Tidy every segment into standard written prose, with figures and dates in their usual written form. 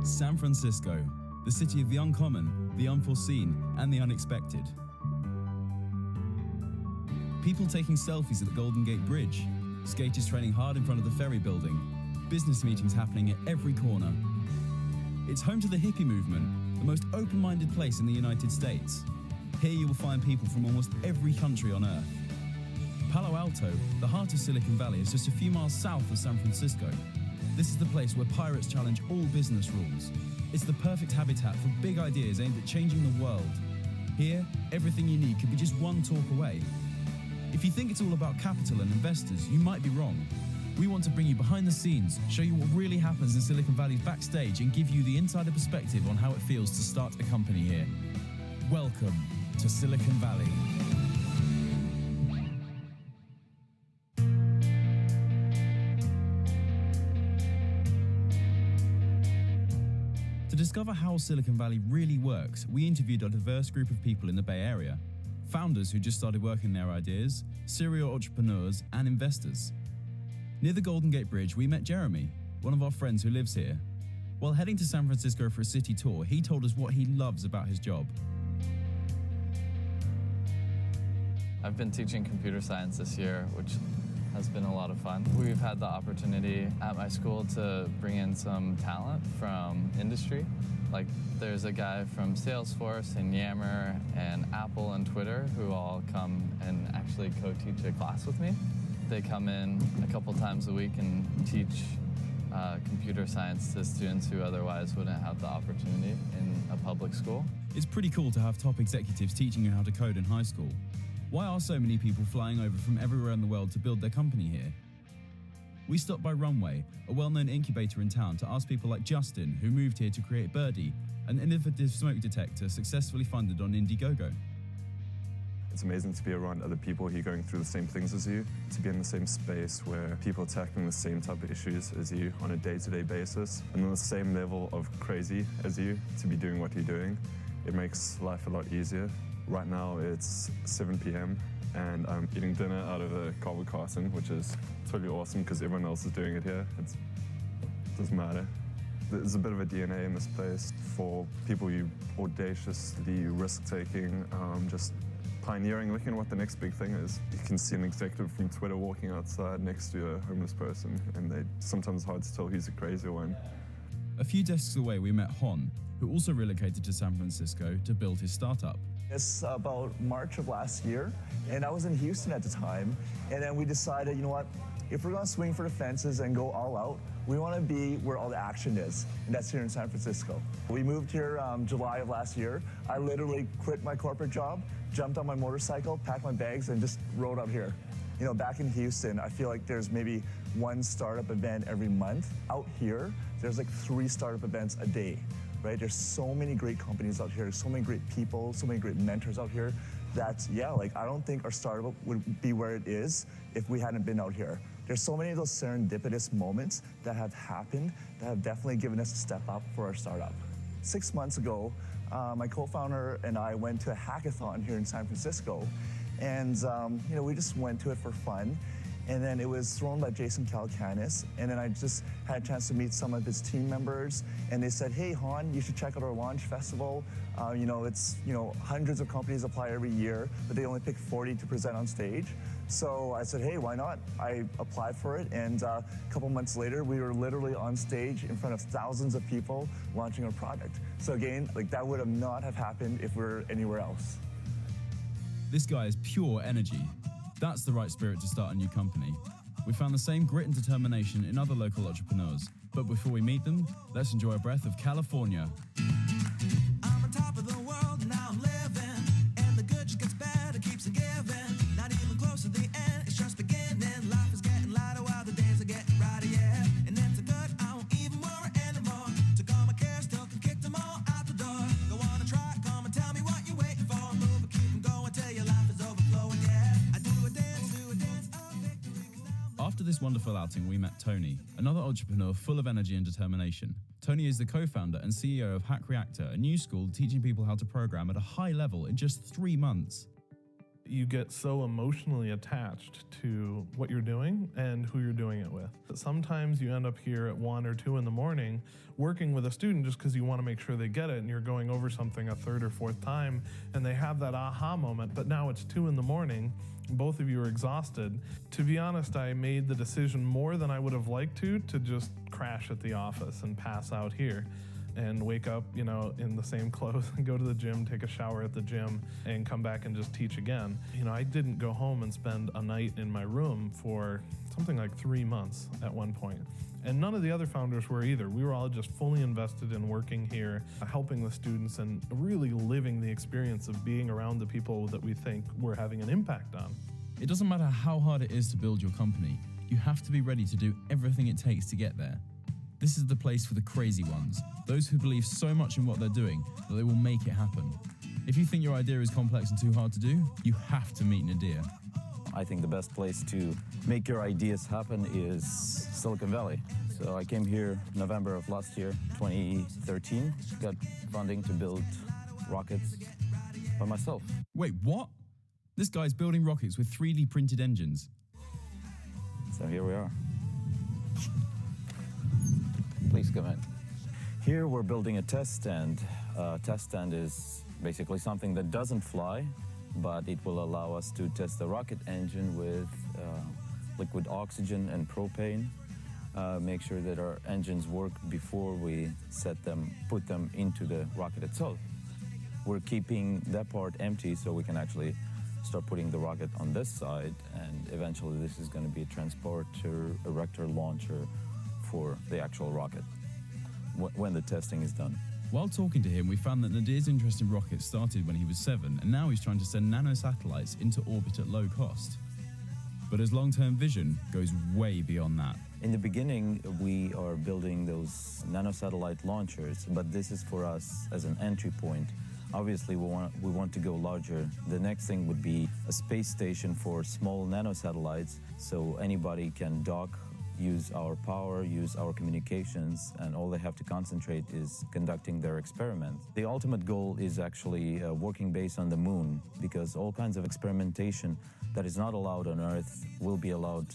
San Francisco, the city of the uncommon, the unforeseen, and the unexpected. People taking selfies at the Golden Gate Bridge, skaters training hard in front of the ferry building, business meetings happening at every corner. It's home to the hippie movement, the most open-minded place in the United States. Here you will find people from almost every country on Earth. Palo Alto, the heart of Silicon Valley, is just a few miles south of San Francisco. This is the place where pirates challenge all business rules. It's the perfect habitat for big ideas aimed at changing the world. Here, everything you need could be just one talk away. If you think it's all about capital and investors, you might be wrong. We want to bring you behind the scenes, show you what really happens in Silicon Valley's backstage, and give you the insider perspective on how it feels to start a company here. Welcome to Silicon Valley. To discover how Silicon Valley really works, we interviewed a diverse group of people in the Bay Area. Founders who just started working their ideas, serial entrepreneurs, and investors. Near the Golden Gate Bridge, we met Jeremy, one of our friends who lives here. While heading to San Francisco for a city tour, he told us what he loves about his job. I've been teaching computer science this year, which has been a lot of fun. We've had the opportunity at my school to bring in some talent from industry. Like there's a guy from Salesforce and Yammer and Apple and Twitter who all come and actually co-teach a class with me. They come in a couple times a week and teach computer science to students who otherwise wouldn't have the opportunity in a public school. It's pretty cool to have top executives teaching you how to code in high school. Why are so many people flying over from everywhere in the world to build their company here? We stopped by Runway, a well-known incubator in town, to ask people like Justin, who moved here to create Birdie, an innovative smoke detector successfully funded on Indiegogo. It's amazing to be around other people who are going through the same things as you, to be in the same space where people are tackling the same type of issues as you on a day-to-day basis, and on the same level of crazy as you to be doing what you're doing. It makes life a lot easier. Right now it's 7 p.m. and I'm eating dinner out of a carbo carton, which is totally awesome because everyone else is doing it here. It doesn't matter. There's a bit of a DNA in this place for people who audaciously risk-taking, just pioneering, looking at what the next big thing is. You can see an executive from Twitter walking outside next to a homeless person, and they sometimes hard to tell who's the crazy one. A few desks away, we met Hon, who also relocated to San Francisco to build his startup. It's about March of last year, and I was in Houston at the time, and then we decided, you know what, if we're gonna swing for the fences and go all out, we wanna be where all the action is, and that's here in San Francisco. We moved here July of last year. I literally quit my corporate job, jumped on my motorcycle, packed my bags, and just rode up here. You know, back in Houston, I feel like there's maybe one startup event every month. Out here, there's like 3 startup events a day, right? There's so many great companies out here, so many great people, so many great mentors out here that, yeah, like I don't think our startup would be where it is if we hadn't been out here. There's so many of those serendipitous moments that have happened that have definitely given us a step up for our startup. 6 months ago, my co-founder and I went to a hackathon here in San Francisco, and you know, we just went to it for fun. And then it was thrown by Jason Calacanis, and then I just had a chance to meet some of his team members, and they said, hey, Hon, you should check out our launch festival. You know, it's, you know, hundreds of companies apply every year, but they only pick 40 to present on stage. So I said, hey, why not? I applied for it, and a couple months later, we were literally on stage in front of thousands of people launching our product. So again, like that would have not have happened if we were anywhere else. This guy is pure energy. That's the right spirit to start a new company. We found the same grit and determination in other local entrepreneurs. But before we meet them, let's enjoy a breath of California. I'm on top of the world, now I'm living, and the good just gets better, keeps on giving. Not even close to the end, it's just beginning. Life is getting lighter while the days are getting brighter, yeah. And it's a good, I won't even worry anymore. Took all my cares, still can kick them all out the door. Go on and try, come and tell me what you're waiting for. Move and keep them going till your life is overflowing, yeah. After this wonderful outing, we met Tony, another entrepreneur full of energy and determination. Tony is the co-founder and CEO of Hack Reactor, a new school teaching people how to program at a high level in just 3 months. You get so emotionally attached to what you're doing and who you're doing it with. Sometimes you end up here at 1 or 2 in the morning working with a student just because you want to make sure they get it, and you're going over something a third or fourth time and they have that aha moment, but now it's 2 in the morning, both of you are exhausted. To be honest, I made the decision more than I would have liked to just crash at the office and pass out here and wake up, in the same clothes and go to the gym, take a shower at the gym, and come back and just teach again. I didn't go home and spend a night in my room for something like 3 months at one point. And none of the other founders were either. We were all just fully invested in working here, helping the students, and really living the experience of being around the people that we think we're having an impact on. It doesn't matter how hard it is to build your company, you have to be ready to do everything it takes to get there. This is the place for the crazy ones, those who believe so much in what they're doing that they will make it happen. If you think your idea is complex and too hard to do, you have to meet Nadir. I think the best place to make your ideas happen is Silicon Valley. So I came here November of last year, 2013, got funding to build rockets by myself. Wait, what? This guy's building rockets with 3D printed engines. So here we are. Please come in. Here we're building a test stand. Test stand is basically something that doesn't fly, but it will allow us to test the rocket engine with liquid oxygen and propane. Make sure that our engines work before we put them into the rocket itself. We're keeping that part empty so we can actually start putting the rocket on this side, and eventually this is going to be a transporter, erector launcher for the actual rocket when the testing is done. While talking to him, we found that Nadir's interest in rockets started when he was 7, and now he's trying to send nanosatellites into orbit at low cost. But his long-term vision goes way beyond that. In the beginning, we are building those nanosatellite launchers, but this is for us as an entry point. Obviously, we want to go larger. The next thing would be a space station for small nanosatellites, so anybody can dock, use our power, use our communications, and all they have to concentrate is conducting their experiment. The ultimate goal is actually working base on the moon, because all kinds of experimentation that is not allowed on Earth will be allowed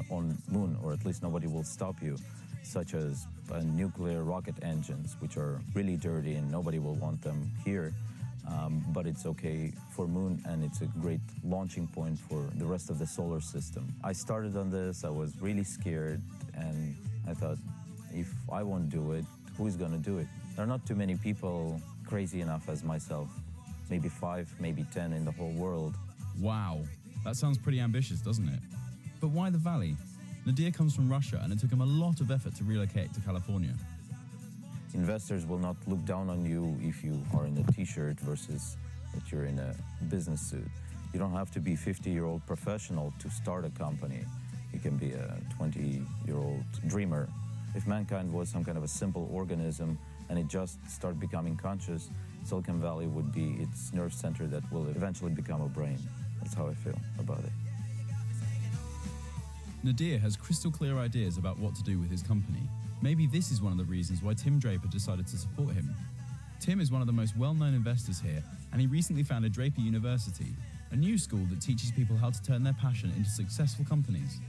on moon, or at least nobody will stop you, such as nuclear rocket engines, which are really dirty and nobody will want them here. But it's okay for moon, and it's a great launching point for the rest of the solar system. I started on this, I was really scared, and I thought, if I won't do it, who's gonna do it? There are not too many people crazy enough as myself. Maybe 5, maybe 10 in the whole world. Wow, that sounds pretty ambitious, doesn't it? But why the Valley? Nadir comes from Russia, and it took him a lot of effort to relocate to California. Investors will not look down on you if you are in a t-shirt versus that you're in a business suit. You don't have to be a 50-year-old professional to start a company. You can be a 20-year-old dreamer. If mankind was some kind of a simple organism and it just started becoming conscious, Silicon Valley would be its nerve center that will eventually become a brain. That's how I feel about it. Nadir has crystal clear ideas about what to do with his company. Maybe this is one of the reasons why Tim Draper decided to support him. Tim is one of the most well-known investors here, and he recently founded Draper University, a new school that teaches people how to turn their passion into successful companies.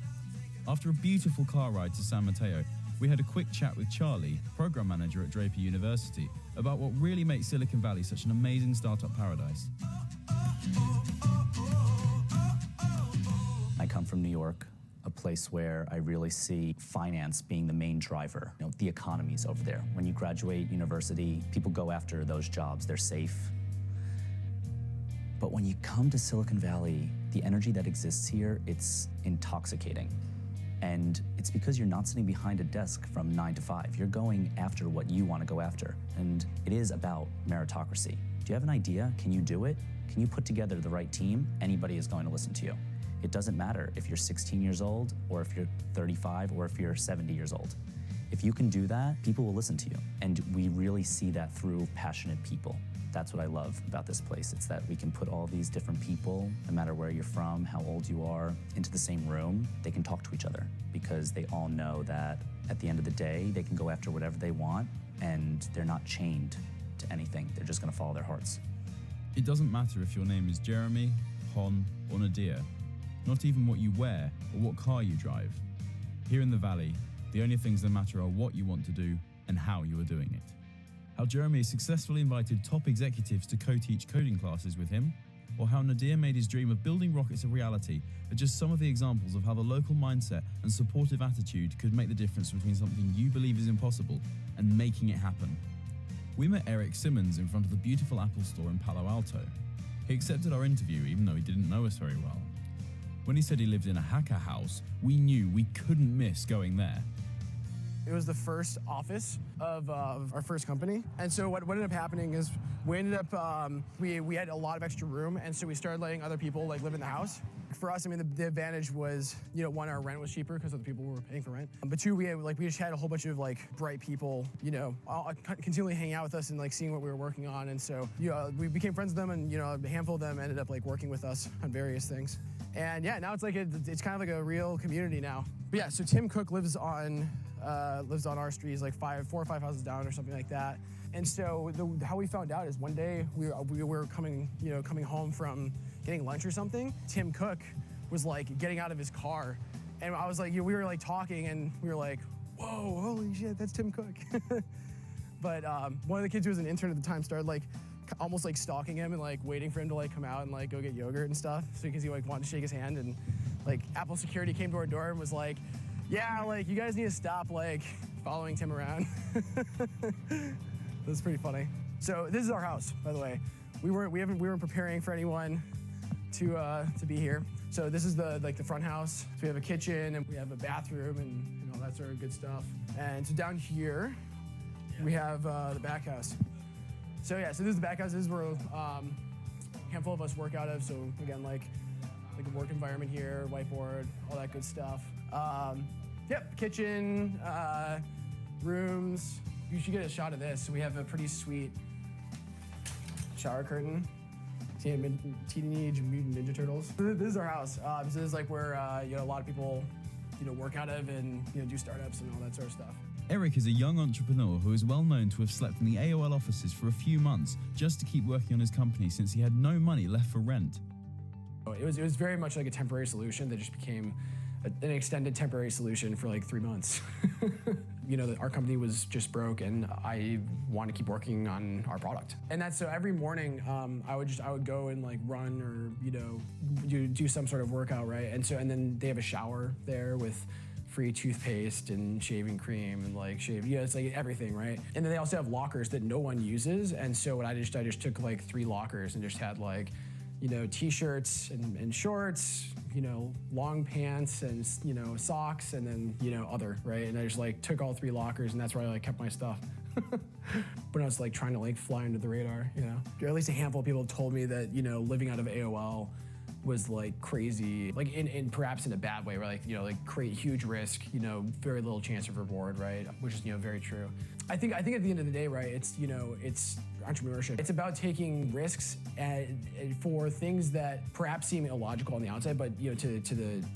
After a beautiful car ride to San Mateo, we had a quick chat with Charlie, program manager at Draper University, about what really makes Silicon Valley such an amazing startup paradise. I come from New York, a place where I really see finance being the main driver. The economy's over there. When you graduate university, people go after those jobs. They're safe. But when you come to Silicon Valley, the energy that exists here, it's intoxicating. And it's because you're not sitting behind a desk from 9 to 5. You're going after what you want to go after. And it is about meritocracy. Do you have an idea? Can you do it? Can you put together the right team? Anybody is going to listen to you. It doesn't matter if you're 16 years old, or if you're 35, or if you're 70 years old. If you can do that, people will listen to you. And we really see that through passionate people. That's what I love about this place. It's that we can put all these different people, no matter where you're from, how old you are, into the same room. They can talk to each other because they all know that at the end of the day, they can go after whatever they want, and they're not chained to anything. They're just gonna follow their hearts. It doesn't matter if your name is Jeremy, Con, or Nadir. Not even what you wear or what car you drive. Here in the Valley, the only things that matter are what you want to do and how you are doing it. How Jeremy has successfully invited top executives to co-teach coding classes with him, or how Nadir made his dream of building rockets a reality are just some of the examples of how the local mindset and supportive attitude could make the difference between something you believe is impossible and making it happen. We met Eric Simmons in front of the beautiful Apple store in Palo Alto. He accepted our interview even though he didn't know us very well. When he said he lived in a hacker house, we knew we couldn't miss going there. It was the first office of our first company. And so what ended up happening is we ended up, we had a lot of extra room, and so we started letting other people like live in the house. For us, I mean, the advantage was, you know, one, our rent was cheaper because other people were paying for rent. But two, we just had a whole bunch of like bright people, you know, all continually hanging out with us and like seeing what we were working on. And so, you know, we became friends with them, and, you know, a handful of them ended up like working with us on various things. And yeah, now it's like it's kind of like a real community now. But yeah, so Tim Cook lives on our street. He's like 4 or 5 houses down or something like that. And so how we found out is one day we were coming home from getting lunch or something. Tim Cook was like getting out of his car, and I was like, we were like talking, and we were like, whoa, holy shit, that's Tim Cook. But one of the kids who was an intern at the time started like almost like stalking him and like waiting for him to like come out and like go get yogurt and stuff, so because he like wanted to shake his hand. And like Apple security came to our door and was like, yeah, like you guys need to stop like following Tim around. It was pretty funny. So this is our house, by the way. We weren't preparing for anyone to be here. So this is the front house. So we have a kitchen and we have a bathroom and all that sort of good stuff. And so down here, we have the back house. So yeah, so this is the back house. This is where a handful of us work out of. So again, like a work environment here, whiteboard, all that good stuff. Yep, kitchen, rooms. You should get a shot of this. So we have a pretty sweet shower curtain. Teenage Mutant Ninja Turtles. This is our house. So this is like where a lot of people work out of and do startups and all that sort of stuff. Eric is a young entrepreneur who is well known to have slept in the AOL offices for a few months just to keep working on his company since he had no money left for rent. It was very much like a temporary solution that just became an extended temporary solution for like 3 months. Our company was just broke, and I wanted to keep working on our product. And that's so every morning I would go and like run or do some sort of workout, right? And then they have a shower there with free toothpaste and shaving cream and like it's like everything, right? And then they also have lockers that no one uses. And so I just took like 3 lockers and just had like t-shirts and shorts, long pants and socks, and then other, right? And I just like took all 3 lockers, and that's where I like kept my stuff. But I was like trying to like fly under the radar, Or at least a handful of people told me that living out of AOL was like crazy, like in perhaps in a bad way, where like create huge risk, very little chance of reward, right? Which is very true. I think at the end of the day, right, it's entrepreneurship. It's about taking risks for things that perhaps seem illogical on the outside, but to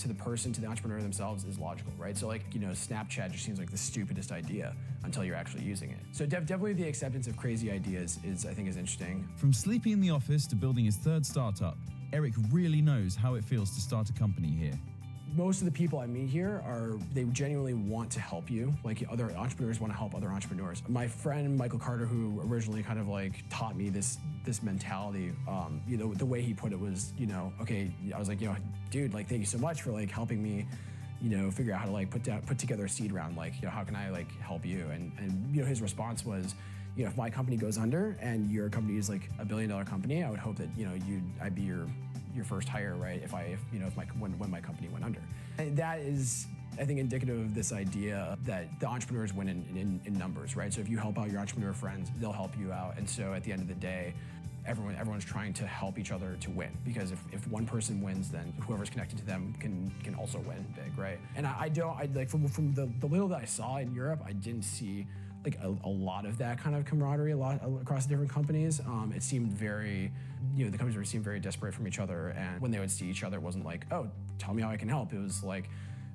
the person, to the entrepreneur themselves, is logical, right? So like Snapchat just seems like the stupidest idea until you're actually using it. So definitely the acceptance of crazy ideas is interesting. From sleeping in the office to building his 3rd startup, Eric really knows how it feels to start a company here. Most of the people I meet here they genuinely want to help you. Like other entrepreneurs want to help other entrepreneurs. My friend Michael Carter, who originally kind of like taught me this mentality, the way he put it was, okay, I was like, dude, like thank you so much for like helping me, figure out how to like put together a seed round. Like, how can I like help you? And his response was, if my company goes under and your company is like $1 billion company, I would hope that I'd be your first hire, right? When my company went under. And that is, I think, indicative of this idea that the entrepreneurs win in numbers, right? So if you help out your entrepreneur friends, they'll help you out. And so at the end of the day, everyone's trying to help each other to win, because if one person wins, then whoever's connected to them can also win big, right? And I like from the little that I saw in Europe, I didn't see like a lot of that kind of camaraderie across the different companies. It seemed very, the companies seemed very desperate from each other, and when they would see each other, it wasn't like, oh, tell me how I can help. It was like,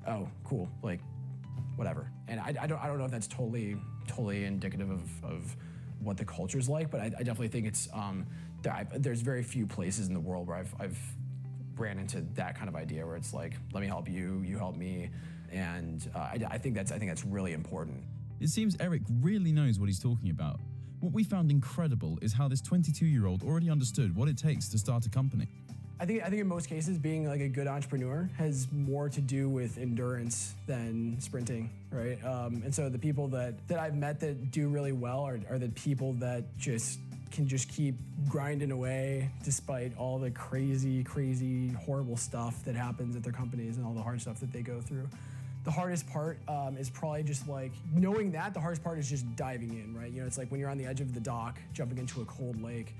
oh, cool, like, whatever. And I don't know if that's totally indicative of what the culture's like, but I definitely think it's, there's very few places in the world where I've ran into that kind of idea where it's like, let me help you, you help me, and I think that's really important. It seems Eric really knows what he's talking about. What we found incredible is how this 22-year-old already understood what it takes to start a company. I think in most cases, being like a good entrepreneur has more to do with endurance than sprinting, right? And so the people that I've met that do really well are the people that can keep grinding away despite all the crazy, horrible stuff that happens at their companies and all the hard stuff that they go through. The hardest part is probably just like knowing that. The hardest part is just diving in, right? You know, it's like when you're on the edge of the dock, jumping into a cold lake.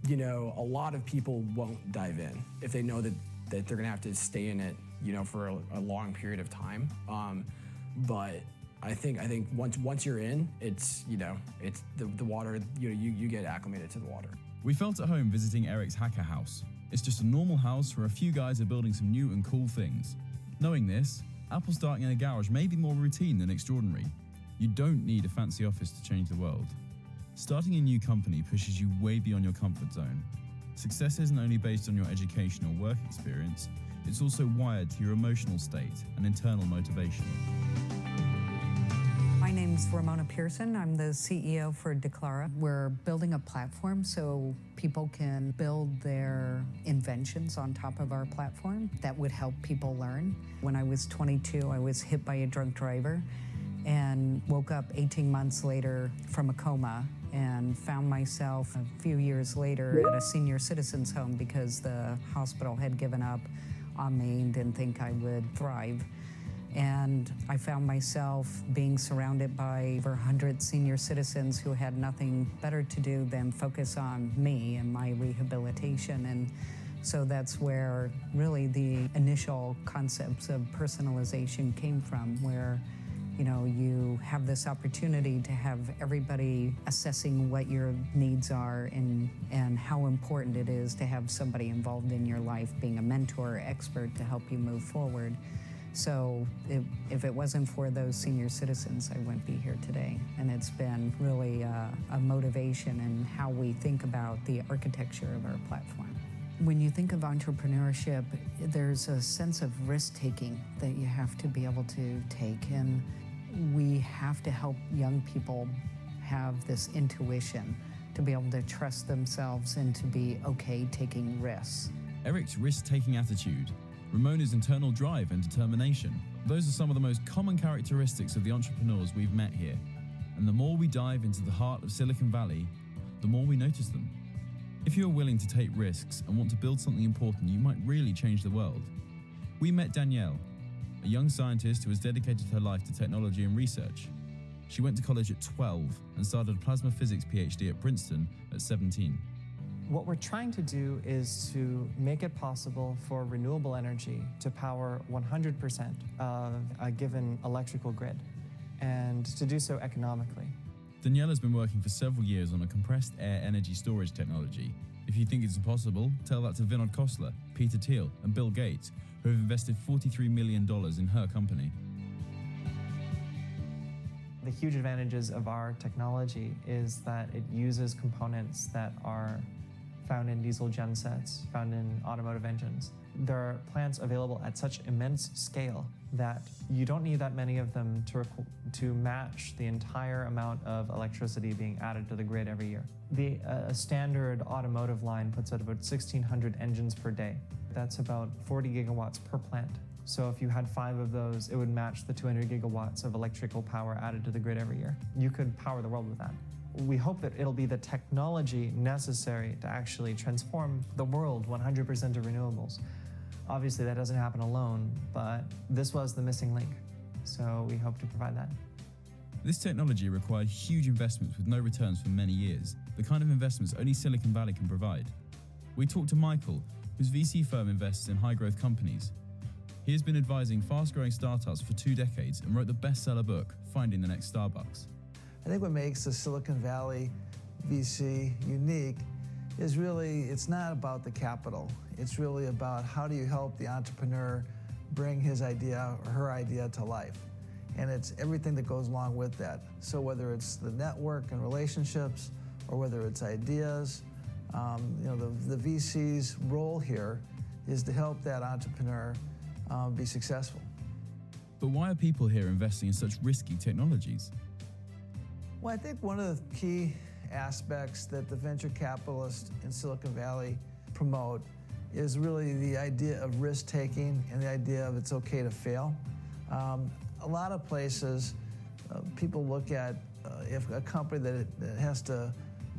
You know, a lot of people won't dive in if they know that they're gonna have to stay in it, you know, for a long period of time. But I think once you're in, it's, you know, it's the water. You know, you get acclimated to the water. We felt at home visiting Eric's hacker house. It's just a normal house where a few guys are building some new and cool things. Knowing this, Apple starting in a garage may be more routine than extraordinary. You don't need a fancy office to change the world. Starting a new company pushes you way beyond your comfort zone. Success isn't only based on your education or work experience, it's also wired to your emotional state and internal motivation. My name's Ramona Pearson. I'm the CEO for Declara. We're building a platform so people can build their inventions on top of our platform that would help people learn. When I was 22, I was hit by a drunk driver and woke up 18 months later from a coma and found myself a few years later at a senior citizens home because the hospital had given up on me and didn't think I would thrive. And I found myself being surrounded by over 100 senior citizens who had nothing better to do than focus on me and my rehabilitation. And so that's where really the initial concepts of personalization came from, where you know, you have this opportunity to have everybody assessing what your needs are and how important it is to have somebody involved in your life, being a mentor or expert to help you move forward. So if it wasn't for those senior citizens, I wouldn't be here today. And it's been really a motivation in how we think about the architecture of our platform. When you think of entrepreneurship, there's a sense of risk-taking that you have to be able to take. And we have to help young people have this intuition to be able to trust themselves and to be okay taking risks. Eric's risk-taking attitude, Ramona's internal drive and determination, those are some of the most common characteristics of the entrepreneurs we've met here. And the more we dive into the heart of Silicon Valley, the more we notice them. If you're willing to take risks and want to build something important, you might really change the world. We met Danielle, a young scientist who has dedicated her life to technology and research. She went to college at 12 and started a plasma physics PhD at Princeton at 17. What we're trying to do is to make it possible for renewable energy to power 100% of a given electrical grid, and to do so economically. Danielle has been working for several years on a compressed air energy storage technology. If you think it's impossible, tell that to Vinod Khosla, Peter Thiel, and Bill Gates, who have invested $43 million in her company. The huge advantages of our technology is that it uses components that are found in diesel gensets, found in automotive engines. There are plants available at such immense scale that you don't need that many of them to match the entire amount of electricity being added to the grid every year. A standard automotive line puts out about 1,600 engines per day. That's about 40 gigawatts per plant. So if you had 5 of those, it would match the 200 gigawatts of electrical power added to the grid every year. You could power the world with that. We hope that it'll be the technology necessary to actually transform the world 100% to renewables. Obviously, that doesn't happen alone, but this was the missing link. So we hope to provide that. This technology required huge investments with no returns for many years, the kind of investments only Silicon Valley can provide. We talked to Michael, whose VC firm invests in high-growth companies. He has been advising fast-growing startups for 2 decades and wrote the bestseller book, Finding the Next Starbucks. I think what makes the Silicon Valley VC unique is really, it's not about the capital. It's really about how do you help the entrepreneur bring his idea or her idea to life. And it's everything that goes along with that. So whether it's the network and relationships, or whether it's ideas, the VC's role here is to help that entrepreneur be successful. But why are people here investing in such risky technologies? Well, I think one of the key aspects that the venture capitalists in Silicon Valley promote is really the idea of risk-taking and the idea of it's okay to fail. A lot of places, people look at if a company that has to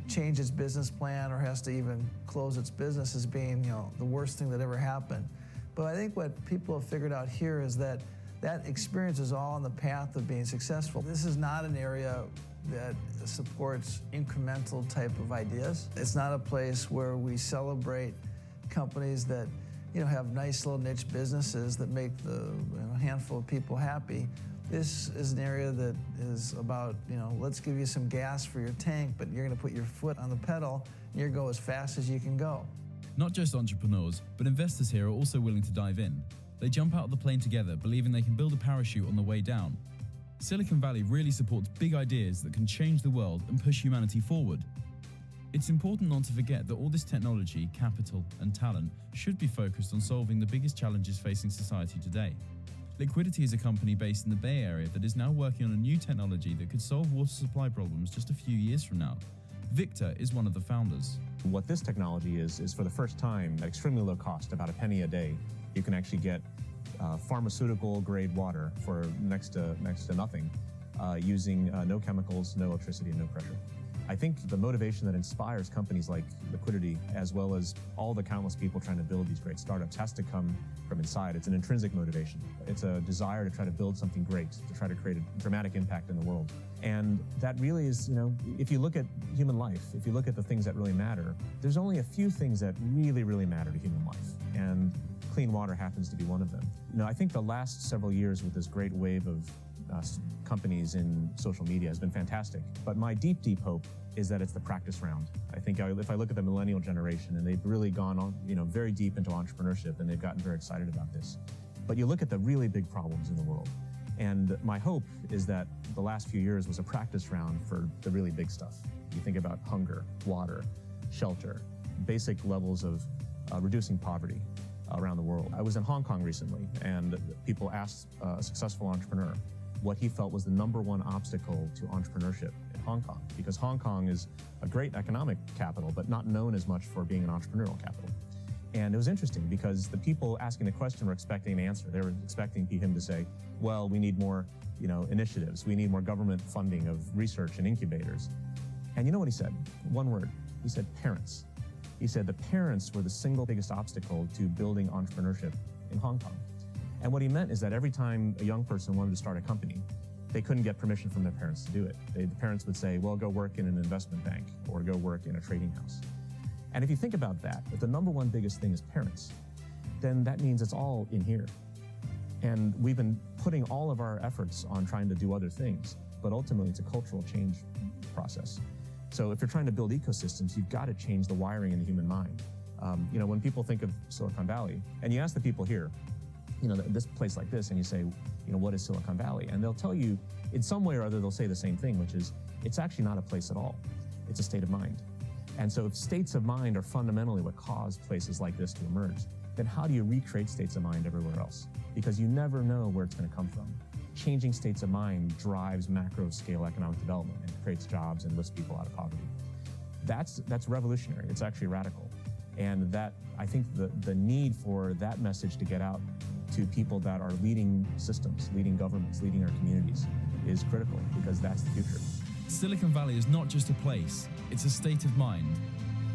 change its business plan or has to even close its business as being, the worst thing that ever happened. But I think what people have figured out here is that experience is all on the path of being successful. This is not an area that supports incremental type of ideas. It's not a place where we celebrate companies that have nice little niche businesses that make the handful of people happy. This is an area that is about, let's give you some gas for your tank, but you're going to put your foot on the pedal and you're going to go as fast as you can go. Not just entrepreneurs, but investors here are also willing to dive in. They jump out of the plane together, believing they can build a parachute on the way down. Silicon Valley really supports big ideas that can change the world and push humanity forward. It's important not to forget that all this technology, capital, and talent should be focused on solving the biggest challenges facing society today. Liquidity is a company based in the Bay Area that is now working on a new technology that could solve water supply problems just a few years from now. Victor is one of the founders. What this technology is for the first time at extremely low cost, about a penny a day, you can actually get pharmaceutical grade water for next to nothing using no chemicals, no electricity, and no pressure. I think the motivation that inspires companies like Liquidity, as well as all the countless people trying to build these great startups, has to come from inside. It's an intrinsic motivation. It's a desire to try to build something great, to try to create a dramatic impact in the world. And that really is, if you look at human life, if you look at the things that really matter, there's only a few things that really, really matter to human life. And clean water happens to be one of them. I think the last several years with this great wave of companies in social media has been fantastic. But my deep, deep hope is that it's the practice round. I think if I look at the millennial generation, and they've really gone on, very deep into entrepreneurship, and they've gotten very excited about this. But you look at the really big problems in the world, and my hope is that the last few years was a practice round for the really big stuff. You think about hunger, water, shelter, basic levels of reducing poverty around the world. I was in Hong Kong recently, and people asked a successful entrepreneur what he felt was the #1 obstacle to entrepreneurship in Hong Kong, because Hong Kong is a great economic capital, but not known as much for being an entrepreneurial capital. And it was interesting because the people asking the question were expecting an answer. They were expecting him to say, well, we need more, initiatives. We need more government funding of research and incubators. And you know what he said? One word. He said parents. He said the parents were the single biggest obstacle to building entrepreneurship in Hong Kong. And what he meant is that every time a young person wanted to start a company, they couldn't get permission from their parents to do it. The parents would say, well, go work in an investment bank or go work in a trading house. And if you think about that, if the #1 biggest thing is parents, then that means it's all in here. And we've been putting all of our efforts on trying to do other things, but ultimately it's a cultural change process. So if you're trying to build ecosystems, you've got to change the wiring in the human mind. When people think of Silicon Valley, and you ask the people here, this place like this, and you say, what is Silicon Valley? And they'll tell you, in some way or other, they'll say the same thing, which is, it's actually not a place at all. It's a state of mind. And so if states of mind are fundamentally what cause places like this to emerge, then how do you recreate states of mind everywhere else? Because you never know where it's going to come from. Changing states of mind drives macro-scale economic development and creates jobs and lifts people out of poverty. That's revolutionary. It's actually radical. And that, I think the need for that message to get out to people that are leading systems, leading governments, leading our communities is critical, because that's the future. Silicon Valley is not just a place, it's a state of mind.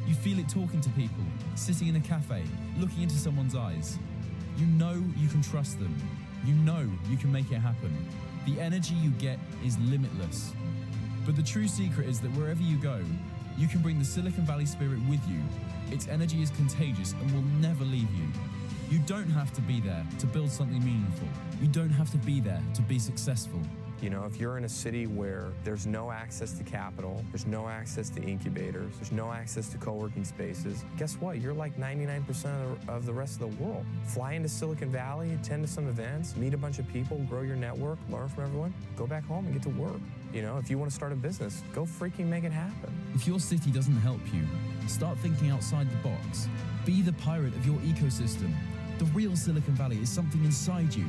You feel it talking to people, sitting in a cafe, looking into someone's eyes. You know you can trust them. You know you can make it happen. The energy you get is limitless. But the true secret is that wherever you go, you can bring the Silicon Valley spirit with you. Its energy is contagious and will never leave you. You don't have to be there to build something meaningful. You don't have to be there to be successful. You know, if you're in a city where there's no access to capital, there's no access to incubators, there's no access to co-working spaces, guess what? You're like 99% of the rest of the world. Fly into Silicon Valley, attend to some events, meet a bunch of people, grow your network, learn from everyone, go back home and get to work. You know, if you want to start a business, go freaking make it happen. If your city doesn't help you, start thinking outside the box. Be the pirate of your ecosystem. The real Silicon Valley is something inside you.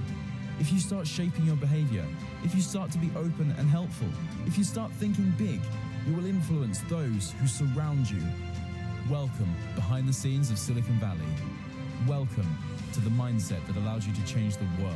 If you start shaping your behavior, if you start to be open and helpful, if you start thinking big, you will influence those who surround you. Welcome behind the scenes of Silicon Valley. Welcome to the mindset that allows you to change the world.